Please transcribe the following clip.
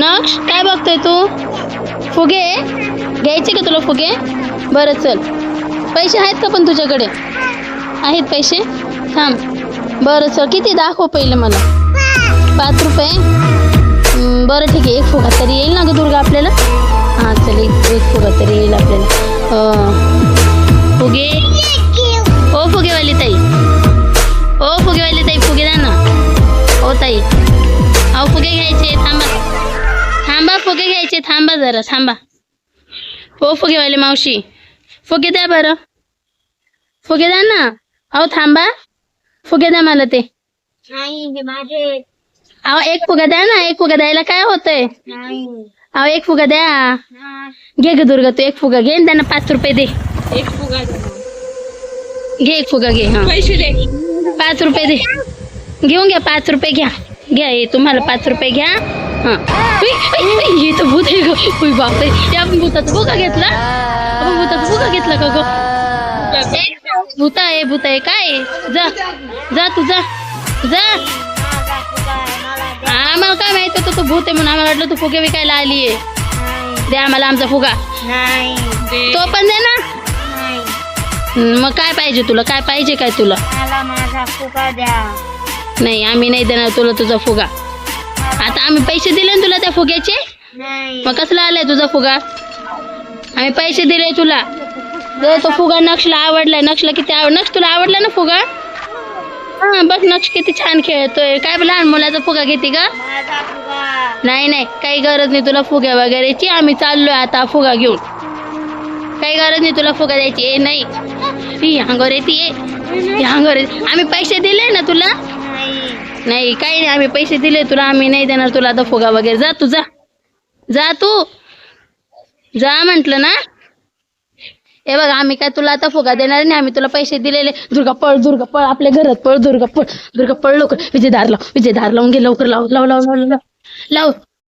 नक्ष काय बघतोय तू? फुगे घ्यायचे का तुला फुगे? बरं चल. पैसे आहेत का पण तुझ्याकडे? आहेत पैसे? थांब. बरं चल, किती दाखव पहिले मला. 5 रुपये. बरं ठीक आहे, एक फुगा तरी येईल ना ग दुर्गा आपल्याला? हां चल, एक फुगा तरी येईल आपल्याला. फुगे ओ फुगेवाली ताई, ओ फुगेवाली ताई, फुगे द्या ना. ओ ताई, अहो फुगे घ्यायचे. थांबा थांबा, फुगे घ्यायचे. थांबा जरा थांबा. हो फुगेवाले मावशी, फुगे द्या बरं. फुगे द्या ना. अहो थांबा, फुगे द्या मला ते. अहो एक फुगा द्या ना. एक फुगा द्यायला काय होतंय? अहो एक फुगा द्या. घे ग दुर्गा, तू एक फुगा घे. त्यांना 5 रुपये दे. एक फुगा घे, एक फुगा घे. हा पैसे दे. 5 रुपये दे. घेऊन घ्या, 5 रुपये घ्या. घ्या, हे तुम्हाला 5 रुपये घ्या. हा हे तर भूत आहे ग. उई बापरे, या भूताचा फुगा घेतला. आपण भूताचा फुगा घेतला का ग? भूत आहे, भूत आहे काय? जा जा, तू जा जा. आम्हाला काय माहित होतं तू भूत आहे म्हणून. आम्हाला वाटलं तू फुगे विकायला आलीये. दे आम्हाला आमचा फुगा. तो पण दे ना. मग काय पाहिजे तुला? काय पाहिजे काय तुला? माझा फुगा द्या. नाही, आम्ही नाही देणार तुला तुझा फुगा. आता आम्ही पैसे दिले ना तुला त्या फुग्याचे. मग कसला आलाय तुझा फुगा? आम्ही पैसे दिले तुला. तो फुगा नक्षला आवडलाय. नक्षला किती नक्ष तुला आवडला ना फुगा? हा बघ, नक्ष किती छान खेळतोय. काय लहान मुलाचा फुगा घेते का? नाही नाही, काही गरज नाही तुला फुग्या वगैरेची. आम्ही चाललोय आता फुगा घेऊन. काही गरज नाही तुला फुगा द्यायची. ए नाही, ही अंगावर येते. अंगावर येते. आम्ही पैसे दिले ना तुला. नाही काही नाही, आम्ही पैसे दिले तुला. आम्ही नाही देणार तुला आता फुगा वगैरे. जा तू जा. जा तू जा म्हटलं ना. हे बघ, आम्ही काय तुला आता फुगा देणार नाही. आम्ही तुला पैसे दिलेले. दुर्गा पळ, दुर्गा पळ, आपल्या घरात पळ. दुर्गा पळ, दुर्गा पळ लवकर. विजयदार लाव, विजयदार लावून घे लवकर. लाव लाव लाव लाव लाव.